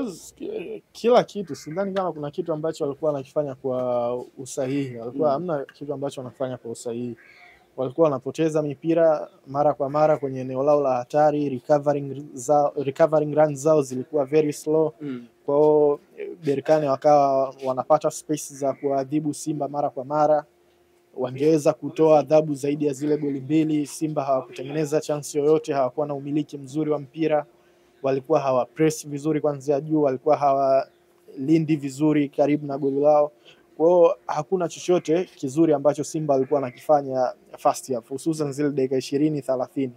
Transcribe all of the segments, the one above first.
course kila kitu, sidhani kama kuna kitu ambacho walikuwa wanakifanya kwa usahihi. Walikuwa hamna kitu ambacho wanafanya kwa usahihi. Walikuwa wanapoteza mipira mara kwa mara kwenye eneo lao la hatari, recovering runs zao zilikuwa very slow. Kwa hiyo Berkane wakawa wanapata space za kuadhibu Simba mara kwa mara. Wangeweza kutoa adhabu zaidi ya zile goli mbili. Simba hawakutengeneza chance yoyote, hawakuwa na umiliki mzuri wa mpira. Walikuwa hawa press vizuri kuanzia juu, walikuwa hawalindi vizuri karibu na goli lao. Kwa hiyo hakuna chochote kizuri ambacho Simba walikuwa wanakifanya first half, hususan zile dakika 20-30.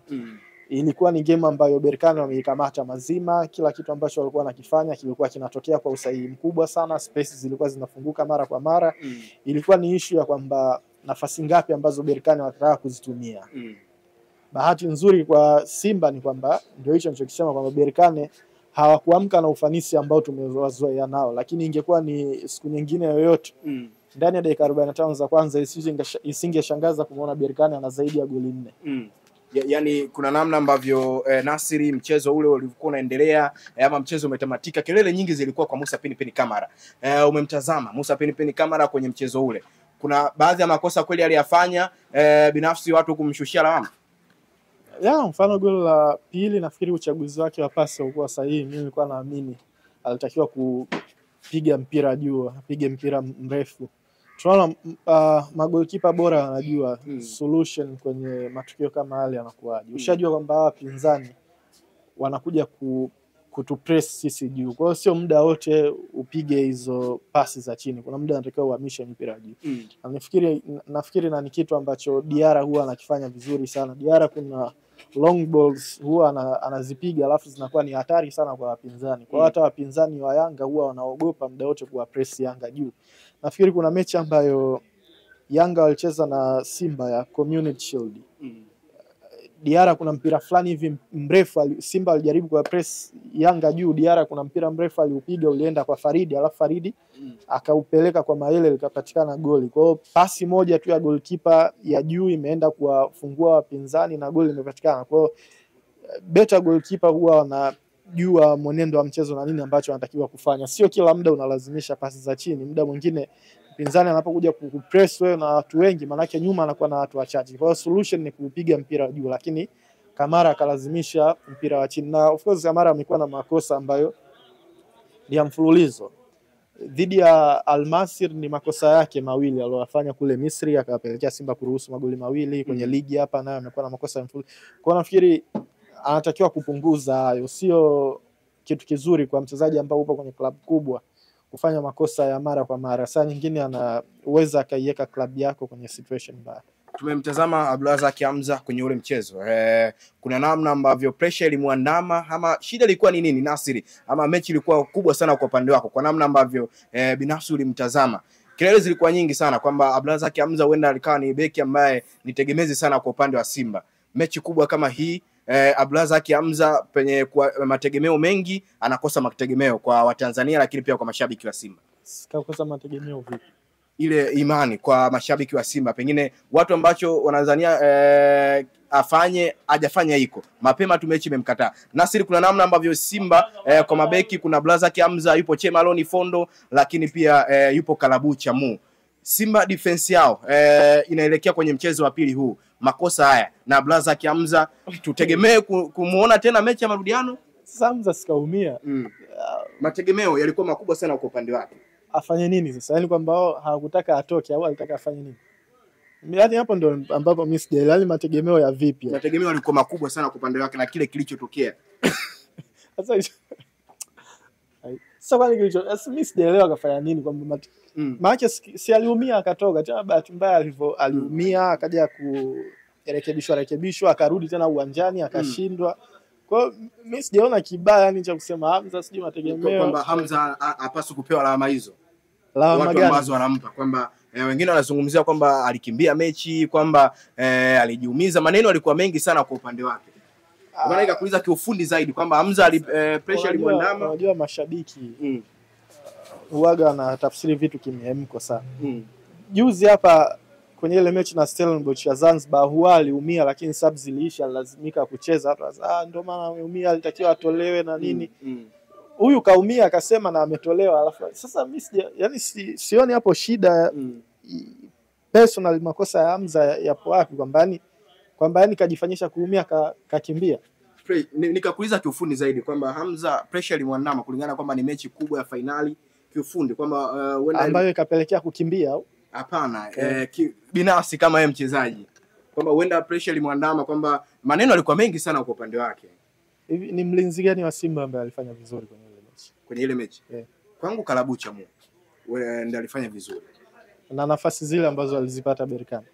Ilikuwa ni game ambayo Berkane wameikamata mazima, kila kitu ambacho walikuwa wanakifanya kilikuwa kinatokea kwa usahihi mkubwa sana, spaces zilikuwa zinafunguka mara kwa mara. Ilikuwa ni issue ya kwamba nafasi ngapi ambazo Berkane watataka kuzitumia. Bahati nzuri kwa Simba ni kwamba ndio hicho nilichokisema kwamba Berkane hawakuamka na ufanisi ambao tumezoea nao, lakini ingekuwa ni siku nyingine yoyote ndani ya dakika 45 za kwanza isingeshangaza kumuona Berkane ana zaidi ya goli 4. Yaani kuna namna ambavyo Nasiri mchezo ule ulikuwa unaendelea ama mchezo umetamatika, kelele nyingi zilikuwa kwa Musa Pinpin Kamara. Umemtazama Musa Pinpin Kamara kwenye mchezo ule, kuna baadhi ya makosa kweli aliyafanya, binafsi watu kumshushia lawama. Mfano goli la pili, nafikiri uchaguzi wake wa pasi ulikuwa sahihi. Mimi nilikuwa naamini alitakiwa kupiga mpira juu, apige mpira mrefu. Tunaona magolikipa bora wanajua solution kwenye matukio kama yale yanakuaje. Ushajua kwamba wapinzani wanakuja kutupress sisi juu. Kwa hiyo sio muda wote upige hizo pasi za chini. Kuna muda unatakiwa uhamishe mpira juu. Nafikiri na ni kitu ambacho Diarra huwa anakifanya vizuri sana. Diarra kuna long balls huwa anazipiga alafu zinakuwa ni hatari sana kwa wapinzani. Kwa hata wapinzani wa Yanga huwa wanaogopa muda wote kuwa press Yanga juu. Nafikiri kuna mechi ambayo Yanga walicheza na Simba ya Community Shield. Diarra kuna mpira fulani hivi mrefu, Simba alijaribu kwa press Yanga juu, Diarra kuna mpira mrefu aliupiga ulienda kwa Faridi, alafu Faridi akaupeleka kwa Mayele, likapatikana goli. Kwa hiyo pasi moja tu ya goalkeeper ya juu imeenda kuwafungua wapinzani na goli limepatikana. Kwa hiyo better goalkeeper huwa wanajua mwenendo wa mchezo na nini ambacho anatakiwa kufanya. Sio kila muda unalazimisha pasi za chini, muda mwingine pinzani anapokuja kupress wewe na watu wengi, manake nyuma anakuwa na watu wachache. Kwa hiyo solution ni kupiga mpira juu, lakini Kamara akalazimisha mpira wa chini. Na of course Kamara amekuwa na makosa ambayo ni mfululizo. Dhidi ya Al Masry ni makosa yake mawili aliyofanya kule Misri, akapelekea Simba kuruhusu magoli mawili kwenye ligi hapa, nayo amekuwa na makosa mfululizo. Kwa hiyo nafikiri anatakiwa kupunguza hayo. Sio kitu kizuri kwa mchezaji ambaye upo kwenye klabu kubwa kufanya makosa ya mara kwa mara. Saa nyingine anaweza akaiweka klabu yako kwenye situation mbaya. Tumemtazama Abdulrazak Hamza kwenye ule mchezo. Kuna namna ambavyo pressure ilimuandama, ama shida ilikuwa ni nini Nasiri? Ama mechi ilikuwa kubwa sana kwa upande wako, kwa namna ambavyo binafsi ulimtazama? Kelele zilikuwa nyingi sana kwamba Abdulrazak Hamza huenda alikawa ni beki ambaye ni tegemezi sana kwa upande wa Simba. Mechi kubwa kama hii, Abdulrazak Hamza penye kwa mategemeo mengi anakosa mategemeo kwa Watanzania, lakini pia kwa mashabiki wa Simba. Kakosa mategemeo vipi? Ile imani kwa mashabiki wa Simba, pengine watu ambacho wanadhania afanye hajafanya hiko mapema tu, mechi imemkataa. Nasiri, kuna namna ambavyo Simba kwa mabeki, kuna Abdulrazak Hamza, yupo Chemaloni Fondo, lakini pia yupo Kalabu Chamu. Simba defense yao inaelekea kwenye mchezo wa pili huu, makosa haya na Abdulrazak Hamza tutegemee kumuona tena mechi ya marudiano? Hamza sikaumia. Mategemeo yalikuwa makubwa sana kwa upande wake. Afanye nini sasa? Yaani kwamba hawakutaka atoke au alitaka afanye nini? Yaani hapo ndo ambapo mimi sijaelewa mategemeo ya vipi. Mategemeo yalikuwa makubwa sana kwa upande wake na kile kilichotokea. Sasa kwani mimi sijaelewa akafanya nini kwamba maana si aliumia akatoka, tena bahati mbaya aliumia akaja kurekebishwa akarudi tena uwanjani akashindwa. Kwa hiyo mimi sijaona kibaya yani cha kusema Hamza sijui mategemeo kwamba Hamza hapaswi kupewa alama hizo. Lawama gani ambazo wanampa kwamba wengine wanazungumzia kwamba alikimbia mechi, kwamba alijiumiza. Maneno alikuwa mengi sana kwa upande wake. Maana ikakuuliza kiufundi zaidi kwamba Hamza pressure ilimwandama. Unajua mashabiki huaga na tafsiri vitu kimemko sana. Juzi hapa kwenye ile mechi na Stellenbosch ya Zanzibar, huwa aliumia lakini subs ziliisha, lazimika kucheza. Ndio maana ameumia, alitakiwa atolewe na nini. huyu kaumia akasema na ametolewa, alafu sasa mimi yani sioni hapo shida. Personal makosa ya Hamza yapo wapi, kwamba yani kajifanyisha kuumia kakimbia. Nikakuuliza kiufundi zaidi kwamba Hamza pressure ilimwandama kulingana kwamba ni mechi kubwa ya finali kiufundi, kwamba ambayo ikapelekea kukimbia au hapana? Binafsi kama yeye mchezaji, kwamba huenda pressure ilimwandama, kwamba maneno alikuwa mengi sana kwa upande wake. Hivi ni mlinzi gani wa Simba ambaye alifanya vizuri kwenye ile mechi? Kwangu Kalabucha ndiye alifanya vizuri na nafasi zile ambazo alizipata Berkane.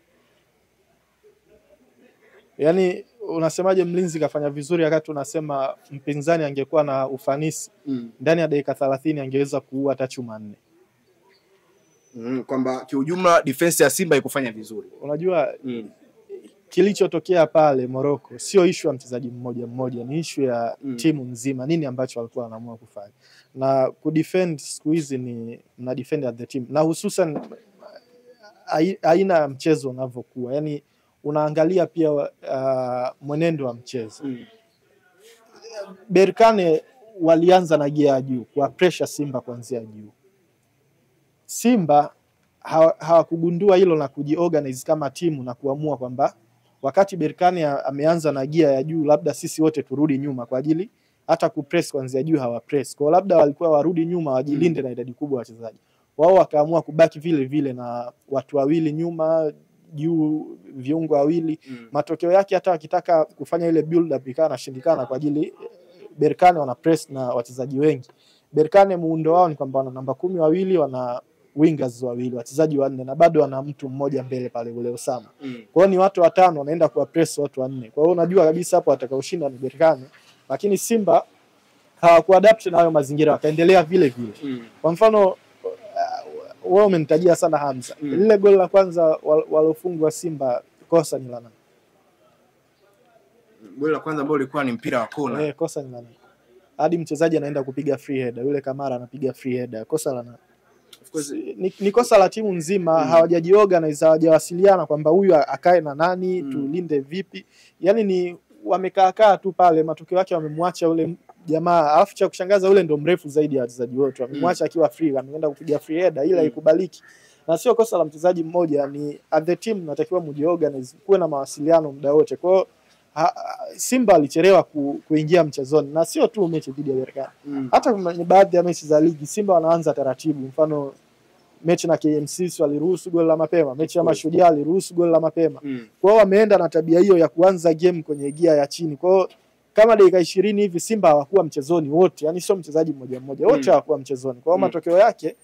Yaani unasemaje mlinzi kafanya vizuri wakati unasema mpinzani angekuwa na ufanisi ndani ya dakika 30 angeweza kuua hata chuma 4. Kwamba kiujumla defense ya Simba ikufanya vizuri. Unajua kilichotokea pale Morocco sio issue ya mchezaji mmoja, ni issue ya timu nzima, nini ambacho walikuwa wanaamua kufanya. Na kudefend siku hizi ni na defend at the team, na hususan aina ya mchezo unavyokuwa. Yaani unaangalia pia mwenendo wa mchezo. Berkane walianza na gia juu kwa pressure Simba kuanzia juu. Simba hawakugundua hilo na kujiorganize kama timu na kuamua kwamba wakati Berkane ameanza na gia ya juu, labda sisi wote turudi nyuma kwa ajili hata kupress kuanzia juu hawapress. Kwa labda walikuwa warudi nyuma wajilinde na idadi kubwa ya wachezaji. Wao wakaamua kubaki vile vile na watu wawili nyuma, juu viungo wawili. Matokeo yake hata wakitaka kufanya ile build up ikawa inashindikana kwa ajili Berkane wana press na wachezaji wengi. Berkane muundo wao ni kwamba wana namba 10 wawili, wana wingers wawili, wachezaji 4 na bado wana mtu mmoja mbele pale ule Osama. Kwa hiyo ni watu 5 wanaenda kuwa press watu 4. Kwa hiyo unajua kabisa hapo atakaoshinda ni Berkane, lakini Simba hawakuadapt na hayo mazingira, wakaendelea vile vile. Kwa mfano wao umenitajia sana Hamza. Lile goli la kwanza walofungwa Simba, kosa ni la nani? Goli la kwanza ambalo lilikuwa ni mpira wa kona. Kosa ni la nani? Hadi mchezaji anaenda kupiga free header, yule Kamara anapiga free header, kosa la nani? Of course ni kosa la timu nzima. Hawajajiorganize, hawajawasiliana kwamba huyu akae na nani, tulinde vipi. Yaani ni wamekaa tu pale, matokeo yake wamemwacha ule jamaa. Alafu cha kushangaza ule ndo mrefu zaidi ya wachezaji wote, wamemwacha akiwa free, ameenda kupiga free header, ila ikubaliki. Na sio kosa la mchezaji mmoja, ni at the team natakiwa mjiorganize, kuwe na mawasiliano muda wote. Kwa hiyo Simba alichelewa kuingia mchezoni, na sio tu mechi dhidi ya Berkane. Hata kwenye baadhi ya mechi za ligi Simba wanaanza taratibu. Mfano mechi na KMC waliruhusu goli la mapema, mechi ya Mashujaa waliruhusu goli la mapema. Kwa hiyo wameenda na tabia hiyo ya kuanza game kwenye gia ya chini. Kwa hiyo kama dakika 20 hivi Simba hawakuwa mchezoni wote, yani sio mchezaji mmoja, wote hawakuwa mchezoni. Kwa hiyo matokeo yake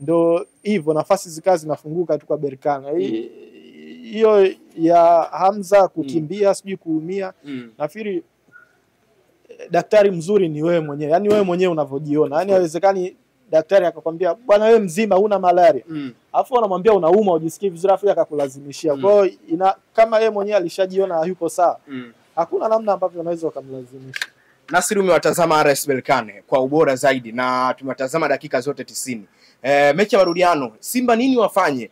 ndo hivyo, nafasi zikazi zinafunguka tu kwa Berkane. Hiyo ya Hamza kukimbia sijui kuumia, nafikiri daktari mzuri ni wewe mwenyewe. Yaani wewe mwenyewe unavyojiona. Yaani haiwezekani daktari akakwambia bwana wewe mzima huna malaria. Alafu anamwambia unauma ujisikii vizuri afu akakulazimishia. Kwa hiyo kama yeye mwenyewe alishajiona hayupo sawa, hakuna namna ambavyo unaweza kumlazimisha. Nasri, umewatazama RS Berkane kwa ubora zaidi na tumewatazama dakika zote 90. Mechi ya marudiano, Simba nini wafanye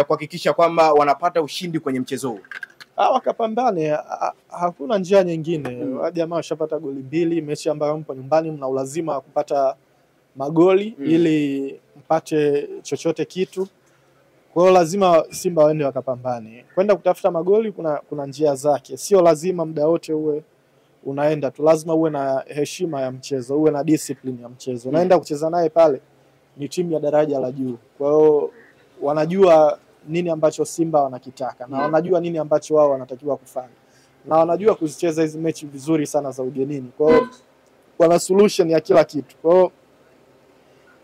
kuhakikisha kwamba wanapata ushindi kwenye mchezo huu? Wakapambane, hakuna njia nyingine. Jamaa washapata goli 2, mechi ambayo mpo nyumbani mna ulazima kupata magoli ili mpate chochote kitu. Kwa hiyo lazima Simba waende wakapambane. Kwenda kutafuta magoli kuna njia zake. Sio lazima muda wote uwe unaenda tu, lazima uwe na heshima ya mchezo, uwe na discipline ya mchezo. Unaenda kucheza naye pale ni timu ya daraja la juu. Kwa hiyo wanajua nini ambacho Simba wanakitaka na wanajua nini ambacho wao wanatakiwa kufanya. Na wanajua kuzicheza hizo mechi vizuri sana za ugenini. Kwa hiyo wana solution ya kila kitu. Kwa hiyo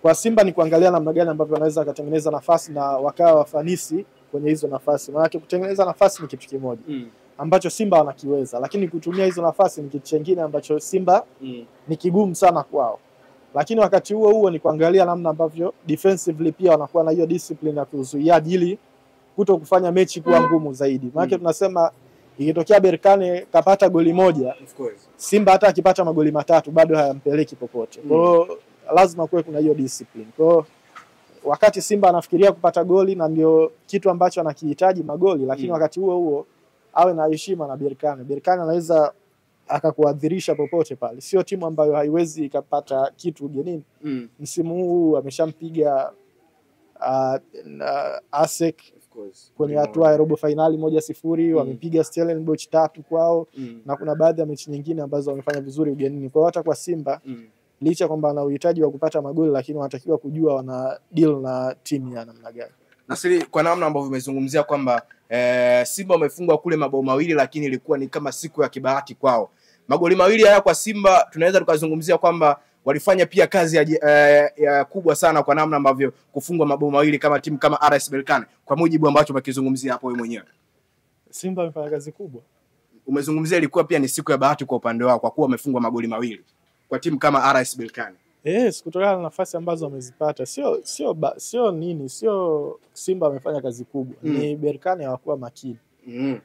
kwa Simba ni kuangalia namna gani ambavyo wanaweza kutengeneza nafasi na wakawa wafanisi kwenye hizo nafasi. Maana kutengeneza nafasi ni kitu kimoja ambacho Simba wanakiweza, lakini kutumia hizo nafasi ni kitu kingine ambacho Simba ni kigumu sana kwao. Lakini wakati huo ni kuangalia namna ambavyo defensively pia wanakuwa na hiyo discipline ya kuzuia ili kuto kufanya mechi kuwa ngumu zaidi. Maana tunasema ikitokea Berkane kapata goli moja, of course Simba hata akipata magoli 3 bado hayampeleki popote. Kwa hiyo lazima kuwe kuna hiyo discipline. Kwa hiyo wakati Simba anafikiria kupata goli na ndio kitu ambacho anakihitaji magoli, lakini wakati huo awe na heshima na Berkane. Berkane anaweza akakuadhirisha popote pale. Sio timu ambayo haiwezi ikapata kitu ugenini. Msimu huu ameshampiga ASEC kwenye hatua ya robo finali 1-0, wamepiga Stellenbosch 3 kwao, na kuna baadhi ya mechi nyingine ambazo wamefanya vizuri ugenini. Kwa hata kwa Simba licha kwamba wana uhitaji wa kupata magoli, lakini wanatakiwa kujua wana deal na timu ya namna gani. Nasiri, kwa namna ambavyo umezungumzia kwamba Simba wamefungwa kule mabao mawili, lakini ilikuwa ni kama siku ya kibahati kwao. Magoli mawili haya kwa Simba tunaweza tukazungumzia kwamba walifanya pia kazi ya kubwa sana kwa namna ambavyo kufungwa mabao mawili kama timu kama RS Berkane, kwa mujibu ambacho umekizungumzia hapo wewe mwenyewe. Simba wamefanya kazi kubwa. Umezungumzia ilikuwa pia ni siku ya bahati kwa upande wao kwa kuwa wamefungwa magoli mawili kwa timu kama RS Berkane. Kutokana na nafasi ambazo wamezipata. Sio Simba wamefanya kazi kubwa. Ni Berkane hawakuwa makini.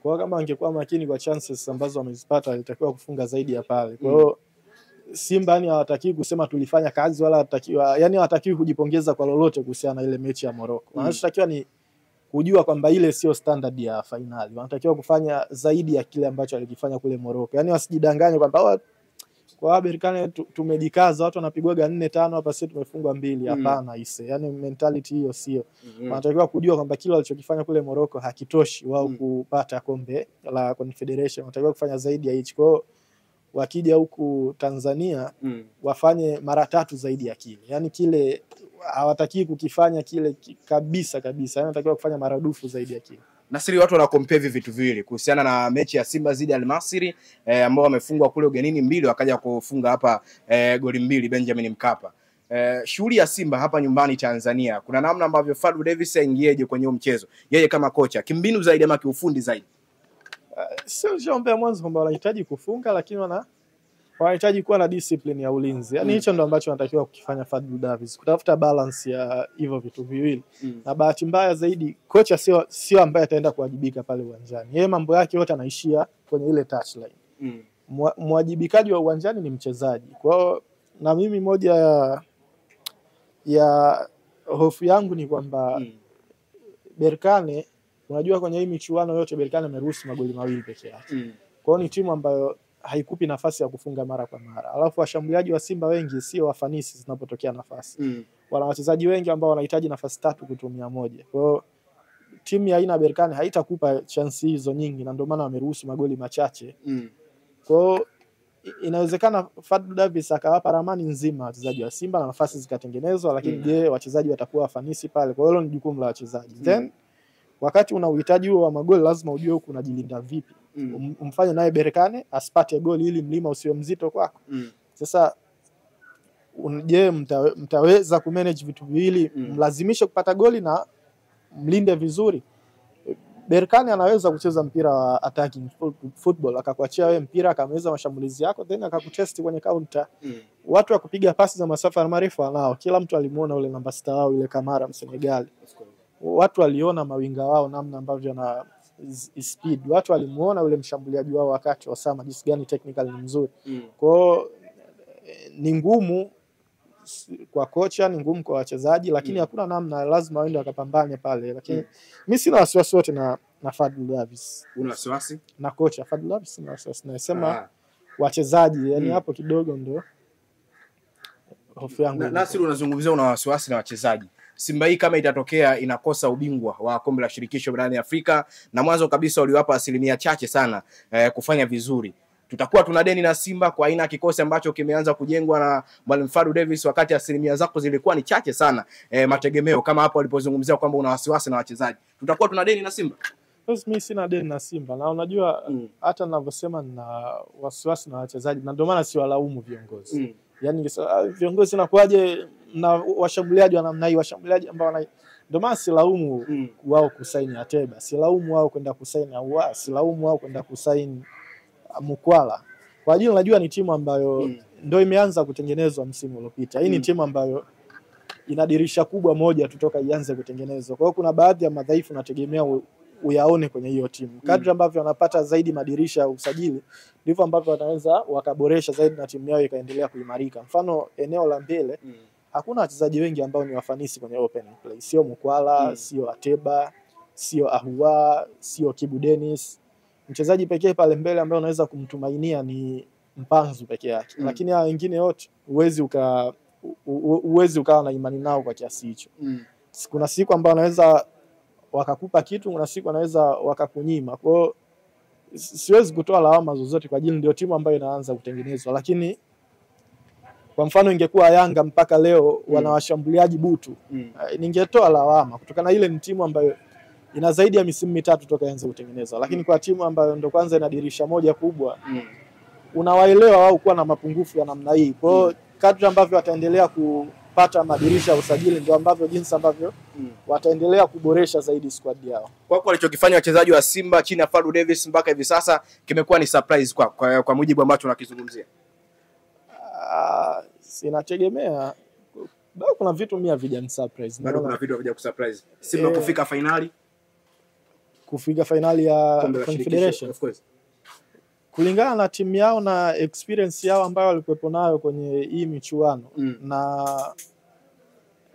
Kwa hiyo kama wangekuwa makini kwa chances ambazo wamezipata, walitakiwa kufunga zaidi ya pale. Kwa hiyo Simba yani hawataki kusema tulifanya kazi, wala hawataki kujipongeza kwa lolote kuhusiana na ile mechi ya Morocco. Wanachotakiwa ni kujua kwamba ile sio standard ya finali. Wanatakiwa kufanya zaidi ya kile ambacho walikifanya kule Morocco. Yaani wasijidanganye kwamba kwa Berkane tumejikaza, watu wanapigwa 4-5 hapa, sisi tumefungwa 2. Hapana, yaani mentality hiyo sio. Wanatakiwa kujua kwamba kile walichokifanya kule Morocco hakitoshi wao kupata kombe la Confederation. Wanatakiwa kufanya zaidi ya hicho. Kwa hiyo wakija huku Tanzania wafanye mara 3 zaidi ya kile. Yaani kile hawataki kukifanya kile kabisa. Yaani wanatakiwa kufanya maradufu zaidi ya kile. Nasiri, watu wana compare vitu viwili kuhusiana na mechi ya Simba zidi ya Al Masry ambao wamefungwa kule ugenini 2, wakaja kufunga hapa goli 2 Benjamin Mkapa. Shughuli ya Simba hapa nyumbani Tanzania, kuna namna ambavyo Fadlu Davis aingeje kwenye mchezo yeye kama kocha, kimbinu zaidi ama kiufundi zaidi? Sio jombe mwanzo kwamba wanahitaji kufunga, lakini wanahitaji kuwa na discipline ya ulinzi. Yaani hicho ndo ambacho wanatakiwa kukifanya Fadlu Davis, kutafuta balance ya hivyo vitu viwili. Na bahati mbaya zaidi kocha sio ambaye ataenda kuwajibika pale uwanjani. Yeye mambo yake yote anaishia kwenye ile touchline. Mwajibikaji wa uwanjani ni mchezaji. Kwa hiyo na mimi moja ya hofu yangu ni kwamba Berkane, unajua kwenye hii michuano yote Berkane ameruhusu magoli 2 pekee yake. Kwa hiyo ni timu ambayo haikupi nafasi ya kufunga mara kwa mara. Alafu washambuliaji wa Simba wengi sio wafanisi zinapotokea nafasi. Wana wachezaji wengi ambao wanahitaji nafasi 3 kutumia 1. Kwa hiyo timu ya aina Berkane haitakupa chance hizo nyingi, na ndio maana wameruhusu magoli machache. Kwa hiyo inawezekana Fadlu Davis akawapa ramani nzima wachezaji wa Simba na nafasi zikatengenezwa, lakini je, wachezaji watakuwa wafanisi pale? Kwa hiyo ni jukumu la wachezaji. Then wakati una uhitaji huo wa magoli lazima ujue huko unajilinda vipi. Umfanye naye Berkane asipate goli ili mlima usiwe mzito kwako. Sasa je, mtaweza kumanage vitu viwili, mlazimishe kupata goli na mlinde vizuri? Berkane anaweza kucheza mpira wa attacking football, akakuachia wewe mpira, akamaliza mashambulizi yako, then akakutest kwenye counter. Watu wa kupiga pasi za masafa marefu wanao. Kila mtu alimuona ule namba 6 wao ile Kamara Msenegali. Watu waliona mawinga wao namna ambavyo na speed. Watu walimuona ule mshambuliaji wao wakati Osama jinsi gani technical ni mzuri. Kwa hiyo ni ngumu kwa kocha, ni ngumu kwa wachezaji, lakini hakuna namna, lazima waende wakapambane pale. Lakini mimi sina wasiwasi wote na Fadlu Davis. Una wasiwasi na kocha Fadlu Davis? Sina wasiwasi, nasema wachezaji, yani hapo kidogo ndio hofu yangu. Nasiri, unazungumzia una wasiwasi na wachezaji. Simba hii kama itatokea inakosa ubingwa wa kombe la shirikisho barani Afrika, na mwanzo kabisa uliwapa asilimia chache sana kufanya vizuri, tutakuwa tuna deni na Simba kwa aina ya kikosi ambacho kimeanza kujengwa na Mwalimu Fadlu Davis, wakati asilimia zako zilikuwa ni chache sana mategemeo, kama hapo alipozungumzia kwamba una wasiwasi na wachezaji. Tutakuwa tuna deni na Simba? Mimi sina deni na Simba, na unajua hata ninavyosema na wasiwasi na wachezaji, na ndio maana si walaumu viongozi. Yaani viongozi nakuaje na washambuliaji wa namna hii, washambuliaji ambao ndio maana silaumu wao kusaini Ateba, silaumu wao kwenda kusaini Ahoua, silaumu wao kwenda kusaini Mukwala. Kwa ajili najua ni timu ambayo ndio imeanza kutengenezwa msimu uliopita. Hii ni timu ambayo ina dirisha kubwa moja tutoka ianze kutengenezwa. Kwa hiyo kuna baadhi ya madhaifu nategemea uyaone kwenye hiyo timu. Kadri ambavyo wanapata zaidi madirisha ya usajili, ndivyo ambavyo wataweza wakaboresha zaidi na timu yao ikaendelea kuimarika. Mfano eneo la mbele hakuna wachezaji wengi ambao ni wafanisi kwenye open play. Sio Mukwala, sio Ateba, sio Ahoua, sio Kibu Dennis. Mchezaji pekee pale mbele ambaye unaweza kumtumainia ni Mpanzu peke yake. Lakini hao wengine wote uwezi ukawa na imani nao kwa kiasi hicho. Kuna siku ambayo wanaweza wakakupa kitu, kuna siku wanaweza wakakunyima. Kwa hiyo siwezi kutoa lawama zozote kwa ajili ndio timu ambayo inaanza kutengenezwa, lakini kwa mfano ingekuwa Yanga mpaka leo wana washambuliaji butu, ningetoa lawama kutokana ile ni timu ambayo ina zaidi ya misimu mitatu toka ianze kutengenezwa. Lakini kwa timu ambayo ndo kwanza ina dirisha moja kubwa, unawaelewa wao kuwa na mapungufu ya namna hii. Kwa hiyo kadri ambavyo wataendelea kupata madirisha ya usajili ndio ambavyo jinsi ambavyo wataendelea kuboresha zaidi squad yao. Kwa walichokifanya wachezaji wa Simba chini ya Fadlu Davis mpaka hivi sasa kimekuwa ni surprise kwa mujibu ambacho unakizungumzia. Sinategemea kuna vitu mimi havijani surprise. Bado kuna vitu havija kusurprise. Simba kufika finali ya Confederation of course. Kulingana na timu yao na experience yao ambayo walikuwepo nayo kwenye hii michuano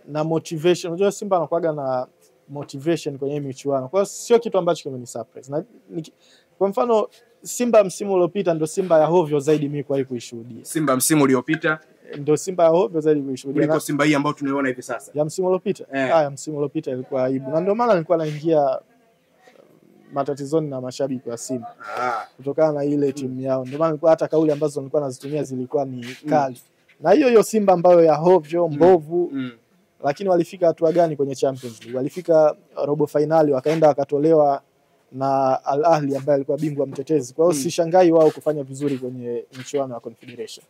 na motivation. Unajua Simba anakuaga na motivation kwenye hii michuano. Kwa hiyo sio kitu ambacho kimeni surprise. Kwa mfano Simba msimu uliopita ndio Simba ya hovyo zaidi mimi kwa kuishuhudia. Simba msimu uliopita ndio Simba ya hovyo zaidi kuishuhudia. Kuliko Simba hii ambayo tunaiona hivi sasa. Ya msimu uliopita? Ya msimu uliopita ilikuwa aibu. Na ndio maana nilikuwa naingia matatizoni na mashabiki wa Simba. Kutokana na ile timu yao. Ndio maana nilikuwa hata kauli ambazo nilikuwa nazitumia zilikuwa ni kali. Na hiyo Simba ambayo ya hovyo, mbovu. Lakini walifika hatua gani kwenye Champions League? Walifika robo finali, wakaenda wakatolewa na Al Ahly ambaye alikuwa bingwa mtetezi. Kwa hiyo sishangai wao kufanya vizuri kwenye michuano ya Confederation.